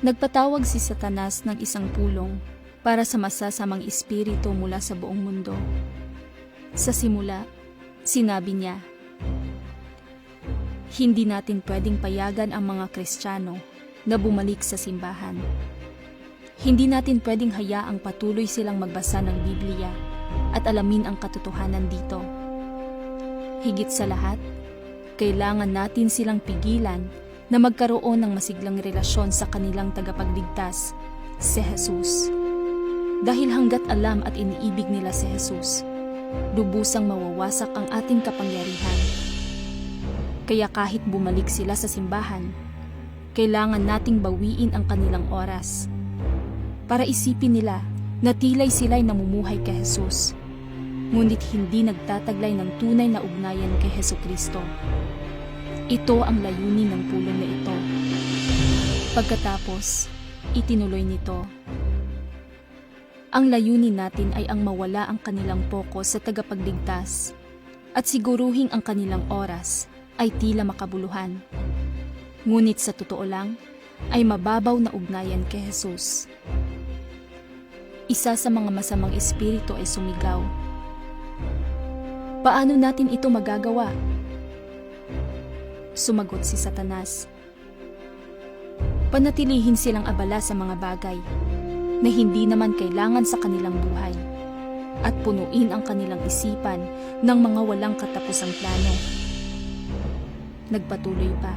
Nagpatawag si Satanas ng isang pulong para sa masasamang espiritu mula sa buong mundo. Sa simula, sinabi niya, hindi natin pwedeng payagan ang mga Kristiyano na bumalik sa simbahan. Hindi natin pwedeng hayaang patuloy silang magbasa ng Biblia at alamin ang katotohanan dito. Higit sa lahat, kailangan natin silang pigilan na magkaroon ng masiglang relasyon sa kanilang tagapagligtas, si Jesus. Dahil hanggat alam at iniibig nila si Jesus, lubusang mawawasak ang ating kapangyarihan. Kaya kahit bumalik sila sa simbahan, kailangan nating bawiin ang kanilang oras para isipin nila na tila'y sila'y namumuhay kay Jesus, ngunit hindi nagtataglay ng tunay na ugnayan kay Hesukristo. Ito ang layunin ng pulong na ito. Pagkatapos, itinuloy nito, ang layunin natin ay ang mawala ang kanilang focus sa tagapagligtas at siguruhing ang kanilang oras ay tila makabuluhan. Ngunit sa totoo lang, ay mababaw na ugnayan kay Jesus. Isa sa mga masamang espiritu ay sumigaw, paano natin ito magagawa? Sumagot si Satanas, panatilihin silang abala sa mga bagay na hindi naman kailangan sa kanilang buhay at punuin ang kanilang isipan ng mga walang katapusang plano. Nagpatuloy pa,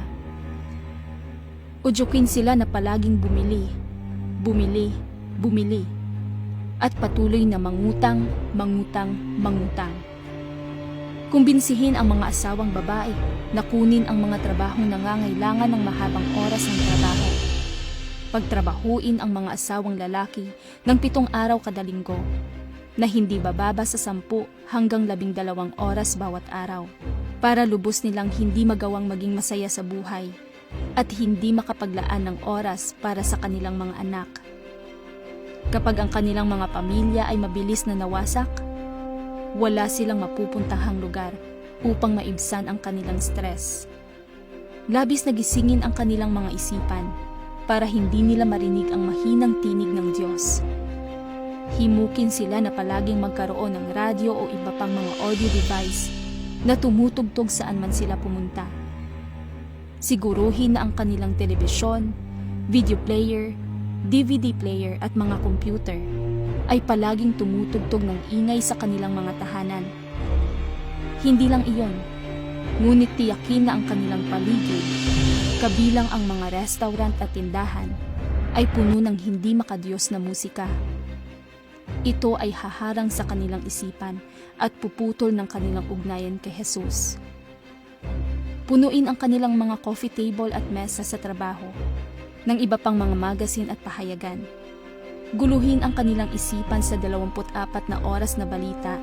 udyukin sila na palaging bumili, bumili, at patuloy na mangutang. Kumbinsihin ang mga asawang babae na kunin ang mga trabahong nangangailangan ng mahabang oras ng trabaho. Pagtrabahuin ang mga asawang lalaki ng 7 araw kada linggo na hindi bababa sa 10 hanggang 12 oras bawat araw para lubos nilang hindi magawang maging masaya sa buhay at hindi makapaglaan ng oras para sa kanilang mga anak. Kapag ang kanilang mga pamilya ay mabilis na nawasak, wala silang mapupuntahang lugar upang maibsan ang kanilang stress. Labis na gisingin ang kanilang mga isipan para hindi nila marinig ang mahinang tinig ng Diyos. Himukin sila na palaging magkaroon ng radyo o iba pang mga audio device na tumutugtog saan man sila pumunta. Siguruhin na ang kanilang telebisyon, video player, DVD player at mga computer ay palaging tumutugtog ng ingay sa kanilang mga tahanan. Hindi lang iyon, ngunit tiyakin na ang kanilang paligid, kabilang ang mga restaurant at tindahan, ay puno ng hindi makadiyos na musika. Ito ay haharang sa kanilang isipan at puputol ng kanilang ugnayan kay Jesus. Punuin ang kanilang mga coffee table at mesa sa trabaho ng iba pang mga magazine at pahayagan. Guluhin ang kanilang isipan sa 24 na oras na balita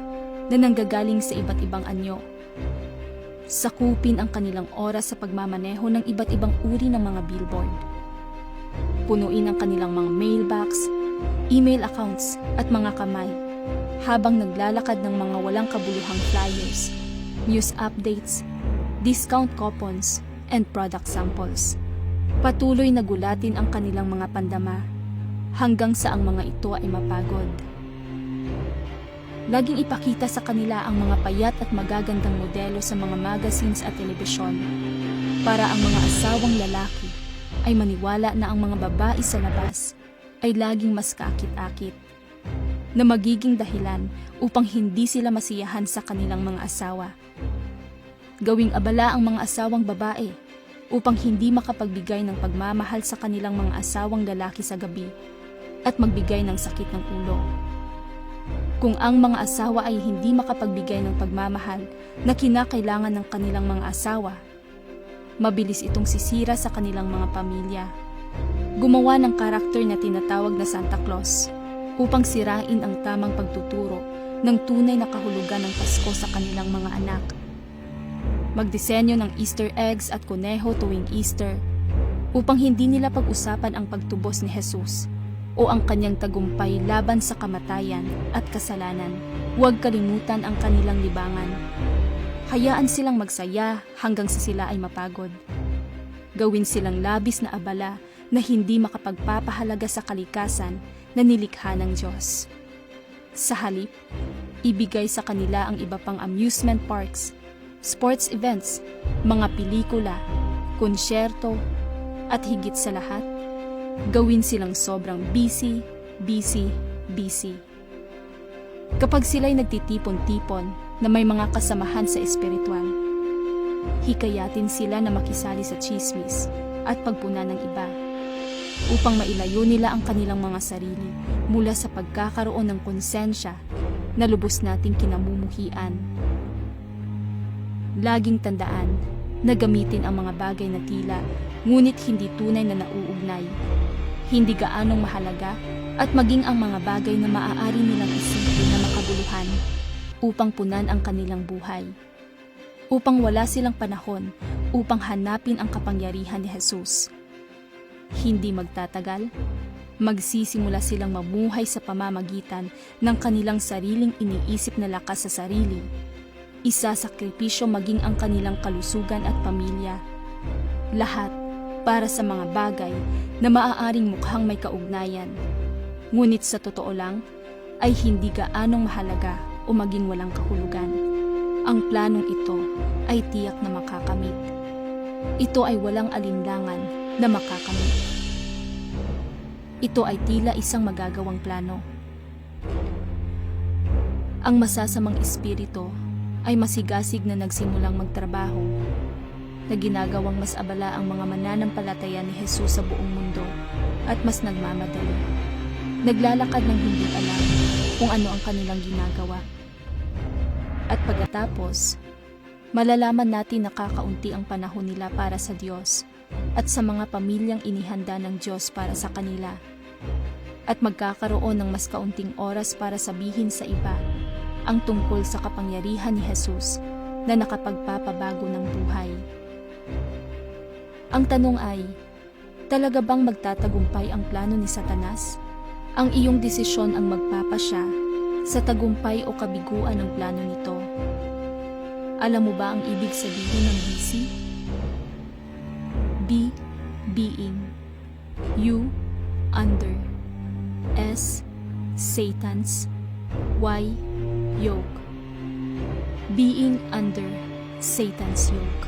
na nanggagaling sa iba't ibang anyo. Sakupin ang kanilang oras sa pagmamaneho ng iba't ibang uri ng mga billboard. Punuin ang kanilang mga mailbox, email accounts at mga kamay habang naglalakad ng mga walang kabuluhang flyers, news updates, discount coupons, and product samples. Patuloy na gulatin ang kanilang mga pandama hanggang sa ang mga ito ay mapagod. Laging ipakita sa kanila ang mga payat at magagandang modelo sa mga magazines at telebisyon para ang mga asawang lalaki ay maniwala na ang mga babae sa labas ay laging mas kaakit-akit, na magiging dahilan upang hindi sila masiyahan sa kanilang mga asawa. Gawing abala ang mga asawang babae upang hindi makapagbigay ng pagmamahal sa kanilang mga asawang lalaki sa gabi at magbigay ng sakit ng ulo. Kung ang mga asawa ay hindi makapagbigay ng pagmamahal na kinakailangan ng kanilang mga asawa, mabilis itong sisira sa kanilang mga pamilya. Gumawa ng karakter na tinatawag na Santa Claus upang sirain ang tamang pagtuturo ng tunay na kahulugan ng Pasko sa kanilang mga anak. Magdisenyo ng Easter eggs at kuneho tuwing Easter upang hindi nila pag-usapan ang pagtubos ni Jesus o ang kanyang tagumpay laban sa kamatayan at kasalanan. Huwag kalimutan ang kanilang libangan. Hayaan silang magsaya hanggang sa sila ay mapagod. Gawin silang labis na abala na hindi makapagpapahalaga sa kalikasan na nilikha ng Diyos. Sa halip, ibigay sa kanila ang iba pang amusement parks, sports events, mga pelikula, konsyerto, at higit sa lahat, gawin silang sobrang busy. Kapag sila'y nagtitipon-tipon na may mga kasamahan sa espiritual, hikayatin sila na makisali sa chismis at pagpuna ng iba upang mailayo nila ang kanilang mga sarili mula sa pagkakaroon ng konsensya na lubos nating kinamumuhian. Laging tandaan na gamitin ang mga bagay na tila ngunit hindi tunay na nauugnay, hindi gaanong mahalaga, at maging ang mga bagay na maaari nilang isipin na makabuluhan upang punan ang kanilang buhay, upang wala silang panahon upang hanapin ang kapangyarihan ni Jesus. Hindi magtatagal, magsisimula silang mamuhay sa pamamagitan ng kanilang sariling iniisip na lakas sa sarili, isasakripisyo maging ang kanilang kalusugan at pamilya, lahat para sa mga bagay na maaaring mukhang may kaugnayan, ngunit sa totoo lang ay hindi gaanong mahalaga o maging walang kahulugan. Ang planong ito ay tiyak na makakamit. Ito ay walang alinlangan na makakamit. Ito ay tila isang magagawang plano. Ang masasamang espiritu ay masigasig na nagsimulang magtrabaho, na ginagawang mas abala ang mga mananampalataya ni Jesus sa buong mundo at mas nagmamadali. Naglalakad ng hindi alam kung ano ang kanilang ginagawa. At pagkatapos, malalaman natin na kakaunti ang panahon nila para sa Diyos at sa mga pamilyang inihanda ng Diyos para sa kanila. At magkakaroon ng mas kaunting oras para sabihin sa iba ang tungkol sa kapangyarihan ni Jesus na nakapagpapabago ng buhay. Ang tanong ay, talaga bang magtatagumpay ang plano ni Satanas? Ang iyong desisyon ang magpapasya sa tagumpay o kabiguan ng plano nito. Alam mo ba ang ibig sabihin ng busy? B, being. U, under. S, Satan's. Y, yoke. Being under Satan's yoke.